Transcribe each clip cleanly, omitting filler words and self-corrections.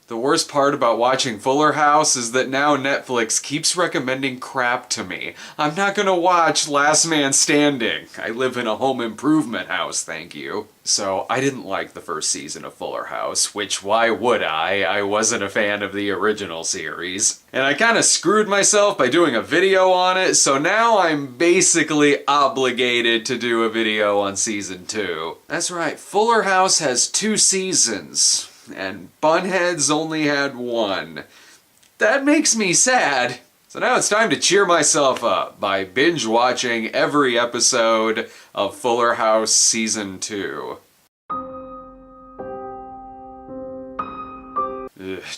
The worst part about watching Fuller House is that now Netflix keeps recommending crap to me. I'm not gonna watch Last Man Standing. I live in a home improvement house, thank you. So I didn't like the first season of Fuller House, which why would I? I wasn't a fan of the original series. And I kinda screwed myself by doing a video on it, so now I'm basically obligated to do a video on season 2. That's right, Fuller House has 2 seasons. And Bunheads only had 1. That makes me sad. So now it's time to cheer myself up by binge watching every episode of Fuller House Season 2.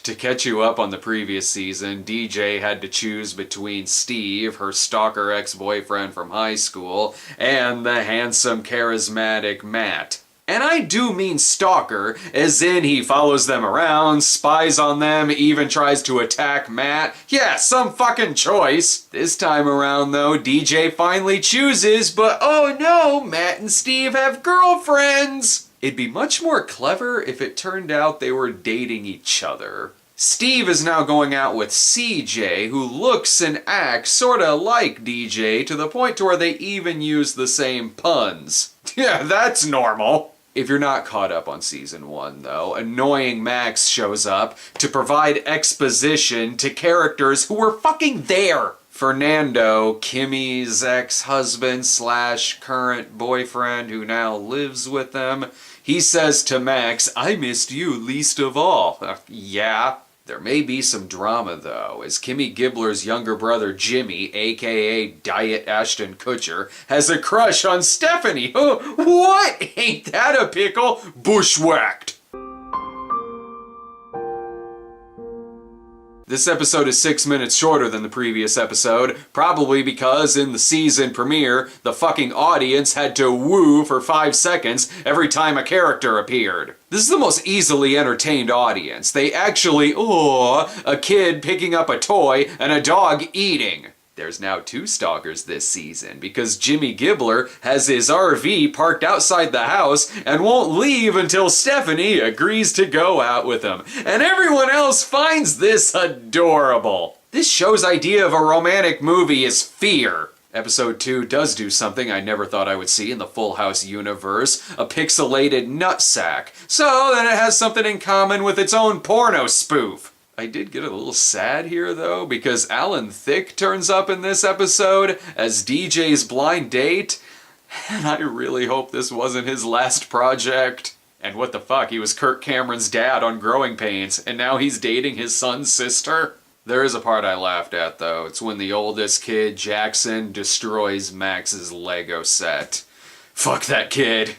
To catch you up on the previous season, DJ had to choose between Steve, her stalker ex-boyfriend from high school, and the handsome, charismatic Matt. And I do mean stalker, as in he follows them around, spies on them, even tries to attack Matt. Yeah, some fucking choice. This time around though, DJ finally chooses, but oh no, Matt and Steve have girlfriends! It'd be much more clever if it turned out they were dating each other. Steve is now going out with CJ, who looks and acts sorta like DJ to the point to where they even use the same puns. Yeah, that's normal. If you're not caught up on season 1, though, annoying Max shows up to provide exposition to characters who were fucking there. Fernando, Kimmy's ex-husband / current boyfriend who now lives with them, he says to Max, "I missed you least of all." Yeah. There may be some drama, though, as Kimmy Gibbler's younger brother Jimmy, aka Diet Ashton Kutcher, has a crush on Stephanie. Oh, what? Ain't that a pickle? Bushwhacked! This episode is 6 minutes shorter than the previous episode, probably because in the season premiere, the fucking audience had to woo for 5 seconds every time a character appeared. This is the most easily entertained audience. They actually, a kid picking up a toy and a dog eating. There's now 2 stalkers this season because Jimmy Gibbler has his RV parked outside the house and won't leave until Stephanie agrees to go out with him. And everyone else finds this adorable. This show's idea of a romantic movie is fear. Episode 2 does do something I never thought I would see in the Full House universe, a pixelated nutsack. So then it has something in common with its own porno spoof. I did get a little sad here, though, because Alan Thicke turns up in this episode as DJ's blind date, and I really hope this wasn't his last project. And what the fuck, he was Kirk Cameron's dad on Growing Pains, and now he's dating his son's sister? There is a part I laughed at, though. It's when the oldest kid, Jackson, destroys Max's Lego set. Fuck that kid.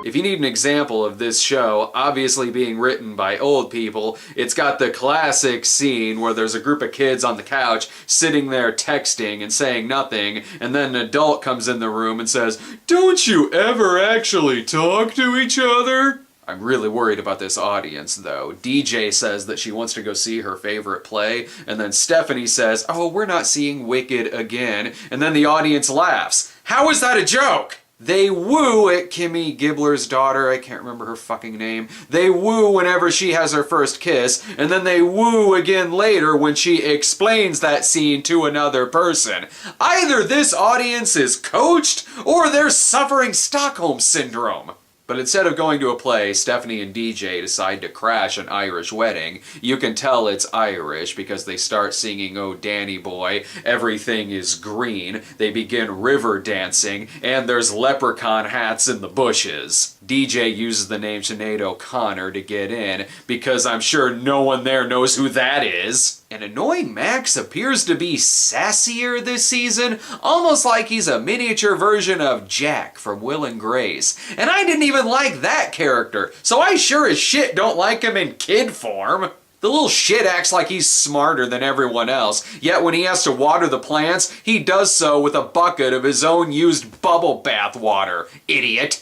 If you need an example of this show obviously being written by old people, it's got the classic scene where there's a group of kids on the couch sitting there texting and saying nothing, and then an adult comes in the room and says, "Don't you ever actually talk to each other?" I'm really worried about this audience, though. DJ says that she wants to go see her favorite play, and then Stephanie says, "Oh, we're not seeing Wicked again," and then the audience laughs. How is that a joke? They woo at Kimmy Gibbler's daughter, I can't remember her fucking name. They woo whenever she has her first kiss, and then they woo again later when she explains that scene to another person. Either this audience is coached, or they're suffering Stockholm Syndrome. But instead of going to a play, Stephanie and DJ decide to crash an Irish wedding. You can tell it's Irish because they start singing "Oh Danny Boy," "Everything is Green," they begin river dancing, and there's leprechaun hats in the bushes. DJ uses the name Sinead O'Connor to get in, because I'm sure no one there knows who that is. And annoying Max appears to be sassier this season, almost like he's a miniature version of Jack from Will and Grace. And I didn't even like that character, so I sure as shit don't like him in kid form. The little shit acts like he's smarter than everyone else, yet when he has to water the plants, he does so with a bucket of his own used bubble bath water. Idiot.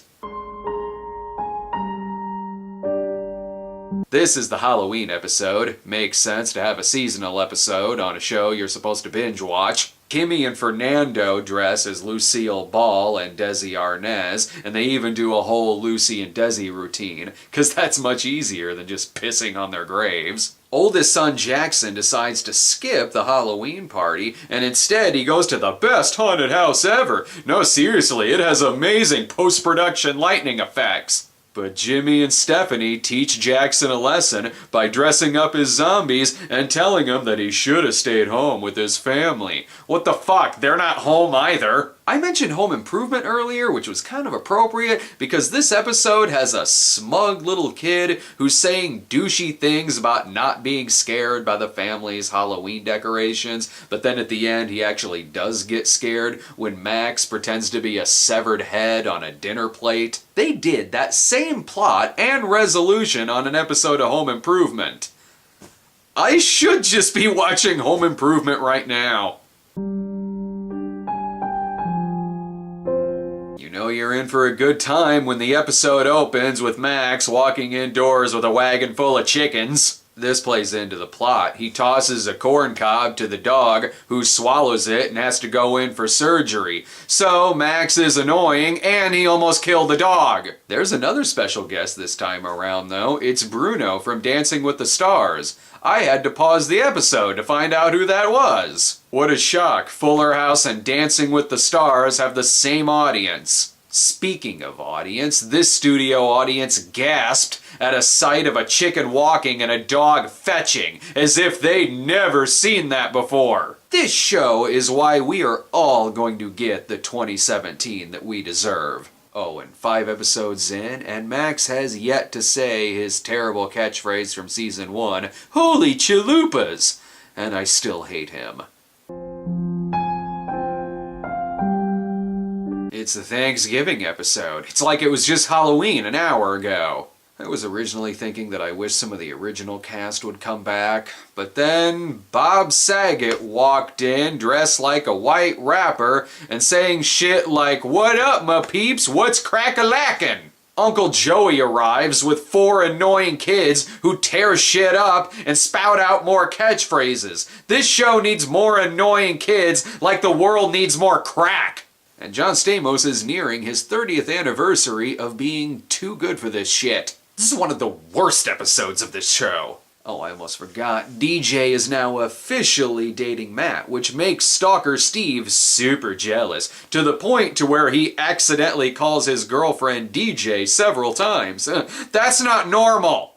This is the Halloween episode. Makes sense to have a seasonal episode on a show you're supposed to binge watch. Kimmy and Fernando dress as Lucille Ball and Desi Arnaz, and they even do a whole Lucy and Desi routine, because that's much easier than just pissing on their graves. Oldest son Jackson decides to skip the Halloween party, and instead he goes to the best haunted house ever. No, seriously, it has amazing post-production lightning effects. But Jimmy and Stephanie teach Jackson a lesson by dressing up as zombies and telling him that he should have stayed home with his family. What the fuck? They're not home either. I mentioned Home Improvement earlier, which was kind of appropriate because this episode has a smug little kid who's saying douchey things about not being scared by the family's Halloween decorations, but then at the end he actually does get scared when Max pretends to be a severed head on a dinner plate. They did that same plot and resolution on an episode of Home Improvement. I should just be watching Home Improvement right now. You know you're in for a good time when the episode opens with Max walking indoors with a wagon full of chickens. This plays into the plot. He tosses a corn cob to the dog, who swallows it and has to go in for surgery. So Max is annoying, and he almost killed the dog. There's another special guest this time around, though. It's Bruno from Dancing with the Stars. I had to pause the episode to find out who that was. What a shock. Fuller House and Dancing with the Stars have the same audience. Speaking of audience, this studio audience gasped at a sight of a chicken walking and a dog fetching, as if they'd never seen that before. This show is why we are all going to get the 2017 that we deserve. Oh, and 5 episodes in, and Max has yet to say his terrible catchphrase from season 1, "Holy chalupas!" And I still hate him. It's the Thanksgiving episode. It's like it was just Halloween an hour ago. I was originally thinking that I wish some of the original cast would come back, but then Bob Saget walked in dressed like a white rapper and saying shit like, "What up, my peeps? What's crack-a-lackin'?" Uncle Joey arrives with 4 annoying kids who tear shit up and spout out more catchphrases. This show needs more annoying kids like the world needs more crack. And John Stamos is nearing his 30th anniversary of being too good for this shit. This is one of the worst episodes of this show. Oh, I almost forgot. DJ is now officially dating Matt, which makes Stalker Steve super jealous, to the point to where he accidentally calls his girlfriend DJ several times. That's not normal!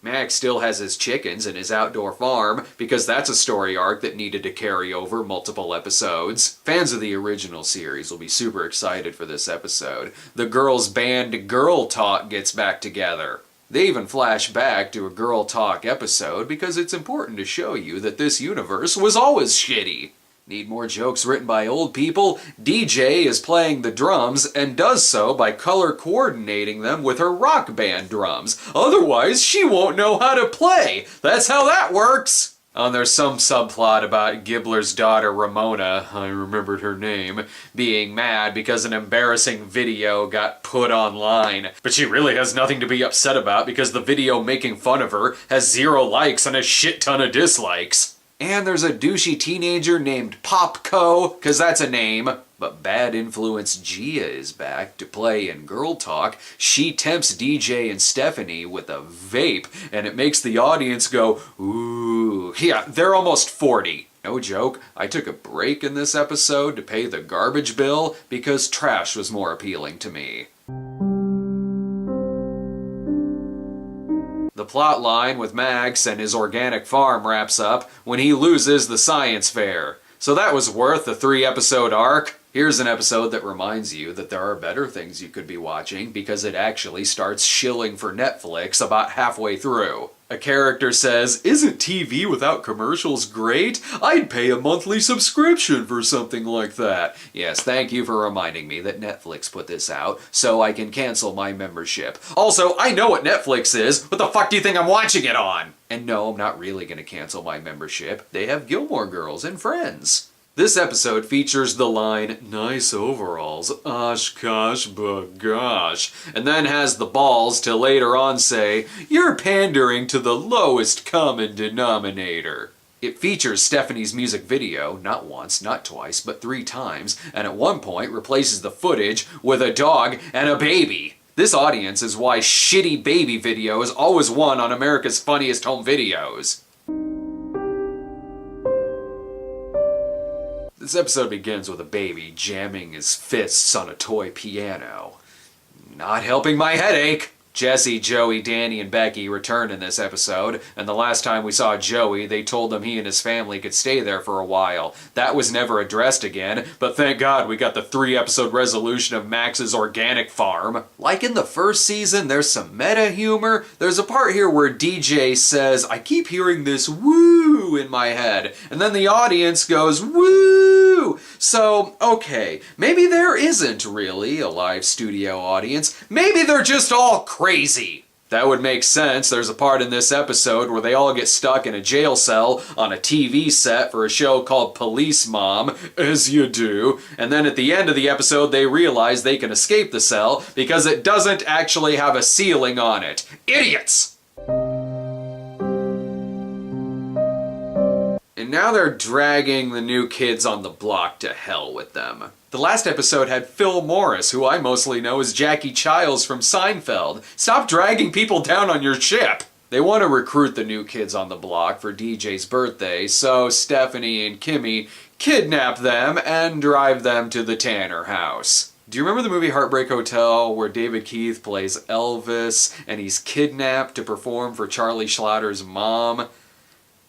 Max still has his chickens and his outdoor farm, because that's a story arc that needed to carry over multiple episodes. Fans of the original series will be super excited for this episode. The girls' band Girl Talk gets back together. They even flash back to a Girl Talk episode because it's important to show you that this universe was always shitty. Need more jokes written by old people? DJ is playing the drums and does so by color coordinating them with her rock band drums. Otherwise, she won't know how to play. That's how that works. And there's some subplot about Gibbler's daughter Ramona, I remembered her name, being mad because an embarrassing video got put online. But she really has nothing to be upset about because the video making fun of her has 0 likes and a shit ton of dislikes. And there's a douchey teenager named Popco, cause that's a name. But bad influence Gia is back to play in Girl Talk. She tempts DJ and Stephanie with a vape, and it makes the audience go, ooh. Yeah, they're almost 40. No joke, I took a break in this episode to pay the garbage bill because trash was more appealing to me. The plot line with Max and his organic farm wraps up when he loses the science fair. So that was worth the 3-episode arc. Here's an episode that reminds you that there are better things you could be watching because it actually starts shilling for Netflix about halfway through. A character says, "Isn't TV without commercials great? I'd pay a monthly subscription for something like that." Yes, thank you for reminding me that Netflix put this out, so I can cancel my membership. Also, I know what Netflix is. What the fuck do you think I'm watching it on? And no, I'm not really gonna cancel my membership. They have Gilmore Girls and Friends. This episode features the line, "Nice overalls, Oshkosh bagosh," and then has the balls to later on say, "You're pandering to the lowest common denominator." It features Stephanie's music video, not once, not twice, but 3 times, and at one point replaces the footage with a dog and a baby. This audience is why shitty baby videos always won on America's Funniest Home Videos. This episode begins with a baby jamming his fists on a toy piano. Not helping my headache! Jesse, Joey, Danny, and Becky return in this episode, and the last time we saw Joey, they told him he and his family could stay there for a while. That was never addressed again, but thank God we got the 3-episode resolution of Max's organic farm. Like in the first season, there's some meta humor. There's a part here where DJ says, "I keep hearing this woo in my head," and then the audience goes, "Woo!" So, okay, maybe there isn't really a live studio audience. Maybe they're just all crazy. That would make sense. There's a part in this episode where they all get stuck in a jail cell on a TV set for a show called Police Mom, as you do, and then at the end of the episode they realize they can escape the cell because it doesn't actually have a ceiling on it. Idiots! And now they're dragging the new kids on the block to hell with them. The last episode had Phil Morris, who I mostly know as Jackie Childs from Seinfeld. Stop dragging people down on your ship! They want to recruit the new kids on the block for DJ's birthday, so Stephanie and Kimmy kidnap them and drive them to the Tanner house. Do you remember the movie Heartbreak Hotel where David Keith plays Elvis and he's kidnapped to perform for Charlie Schlotter's mom?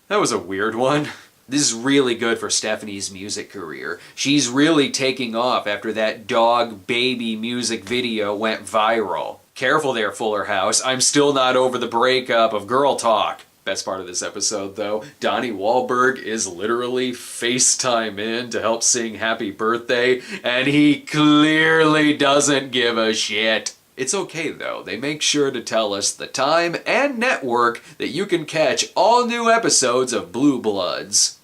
That was a weird one. This is really good for Stephanie's music career. She's really taking off after that dog baby music video went viral. Careful there, Fuller House. I'm still not over the breakup of Girl Talk. Best part of this episode, though, Donnie Wahlberg is literally FaceTime in to help sing Happy Birthday, and he clearly doesn't give a shit. It's okay though, they make sure to tell us the time and network that you can catch all new episodes of Blue Bloods.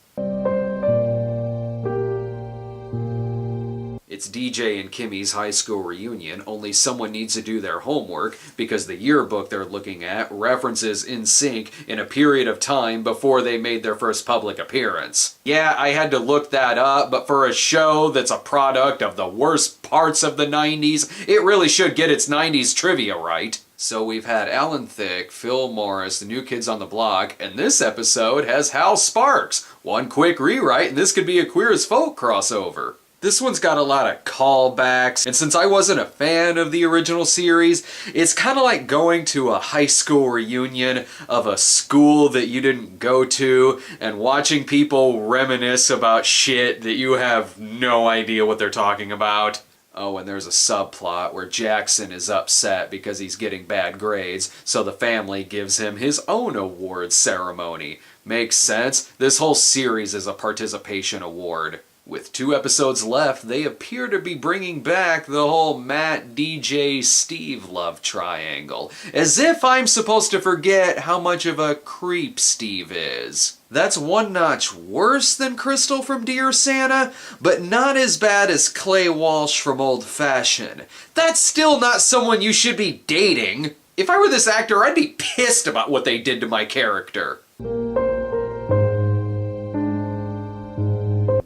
It's DJ and Kimmy's high school reunion, only someone needs to do their homework because the yearbook they're looking at references NSYNC in a period of time before they made their first public appearance. Yeah, I had to look that up, but for a show that's a product of the worst parts of the 90s, it really should get its 90s trivia right. So we've had Alan Thicke, Phil Morris, the New Kids on the Block, and this episode has Hal Sparks. One quick rewrite and this could be a Queer as Folk crossover. This one's got a lot of callbacks, and since I wasn't a fan of the original series, it's kind of like going to a high school reunion of a school that you didn't go to, and watching people reminisce about shit that you have no idea what they're talking about. Oh, and there's a subplot where Jackson is upset because he's getting bad grades, so the family gives him his own awards ceremony. Makes sense? This whole series is a participation award. With 2 episodes left, they appear to be bringing back the whole Matt, DJ, Steve love triangle. As if I'm supposed to forget how much of a creep Steve is. That's one notch worse than Crystal from Dear Santa, but not as bad as Clay Walsh from Old Fashioned. That's still not someone you should be dating. If I were this actor, I'd be pissed about what they did to my character.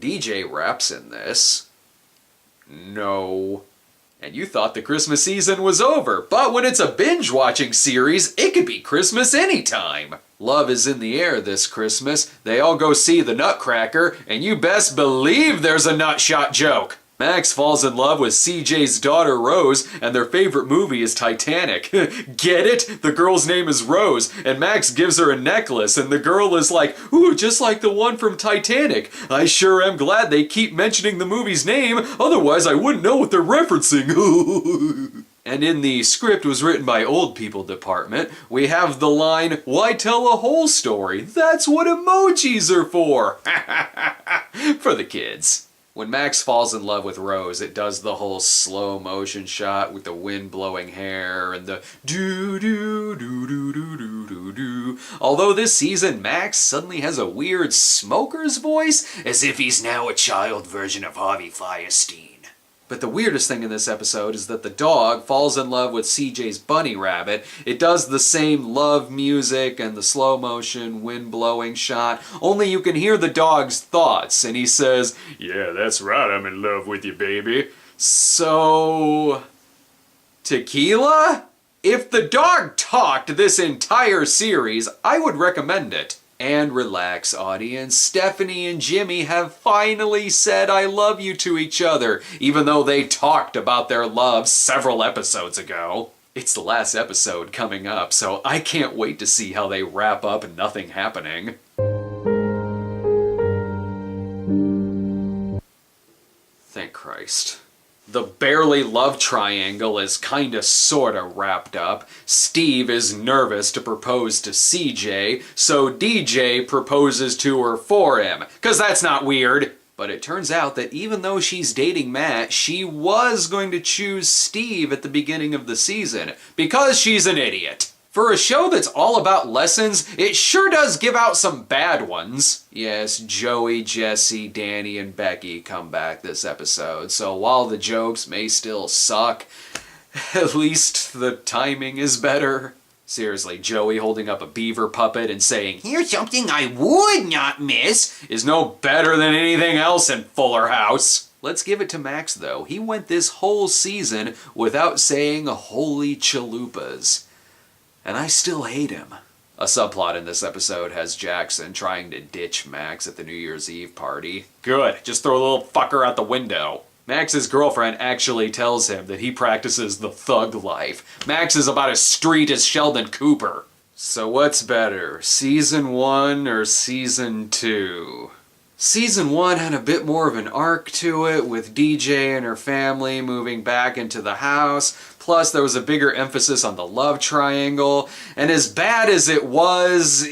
DJ raps in this. No. And you thought the Christmas season was over, but when it's a binge-watching series, it could be Christmas anytime. Love is in the air this Christmas. They all go see the Nutcracker, and you best believe there's a nutshot joke. Max falls in love with CJ's daughter Rose, and their favorite movie is Titanic. Get it? The girl's name is Rose, and Max gives her a necklace, and the girl is like, "Ooh, just like the one from Titanic. I sure am glad they keep mentioning the movie's name, otherwise I wouldn't know what they're referencing." And in the script was written by Old People Department, we have the line, "Why tell a whole story? That's what emojis are for." For the kids. When Max falls in love with Rose, it does the whole slow motion shot with the wind blowing hair and the doo doo doo doo doo doo doo doo although this season Max suddenly has a weird smoker's voice, as if he's now a child version of Harvey Fierstein. But the weirdest thing in this episode is that the dog falls in love with CJ's bunny rabbit. It does the same love music and the slow motion wind blowing shot, only you can hear the dog's thoughts, and he says, "Yeah, that's right, I'm in love with you, baby." So... tequila? If the dog talked this entire series, I would recommend it. And relax, audience. Stephanie and Jimmy have finally said I love you to each other, even though they talked about their love several episodes ago. It's the last episode coming up, so I can't wait to see how they wrap up nothing happening. Thank Christ. The barely love triangle is kinda sorta wrapped up. Steve is nervous to propose to CJ, so DJ proposes to her for him, 'cause that's not weird. But it turns out that even though she's dating Matt, she was going to choose Steve at the beginning of the season, because she's an idiot. For a show that's all about lessons, it sure does give out some bad ones. Yes, Joey, Jesse, Danny, and Becky come back this episode, so while the jokes may still suck, at least the timing is better. Seriously, Joey holding up a beaver puppet and saying, "Here's something I would not miss," is no better than anything else in Fuller House. Let's give it to Max, though. He went this whole season without saying holy chalupas. And I still hate him. A subplot in this episode has Jackson trying to ditch Max at the New Year's Eve party. Good, just throw a little fucker out the window. Max's girlfriend actually tells him that he practices the thug life. Max is about as street as Sheldon Cooper. So what's better, Season 1 or Season 2? Season 1 had a bit more of an arc to it, with DJ and her family moving back into the house, plus there was a bigger emphasis on the love triangle, and as bad as it was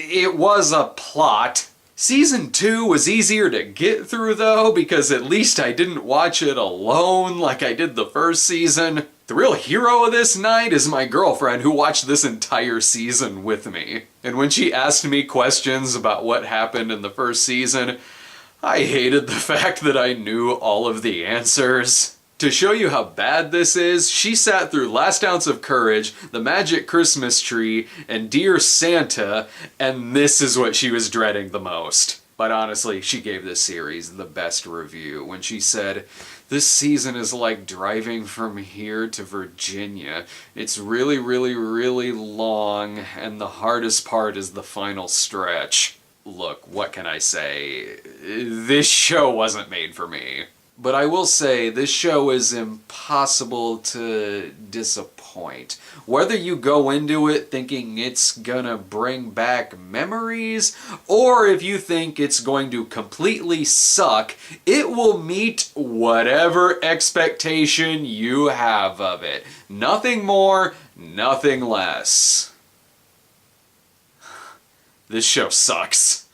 a plot. Season 2 was easier to get through though, because at least I didn't watch it alone like I did the first season. The real hero of this night is my girlfriend, who watched this entire season with me. And when she asked me questions about what happened in the first season, I hated the fact that I knew all of the answers. To show you how bad this is, she sat through Last Ounce of Courage, The Magic Christmas Tree, and Dear Santa, and this is what she was dreading the most. But honestly, she gave this series the best review when she said, "This season is like driving from here to Virginia. It's really, really, really long, and the hardest part is the final stretch." Look, what can I say? This show wasn't made for me. But I will say, this show is impossible to disappoint. Whether you go into it thinking it's gonna bring back memories, or if you think it's going to completely suck, it will meet whatever expectation you have of it. Nothing more, nothing less. This show sucks.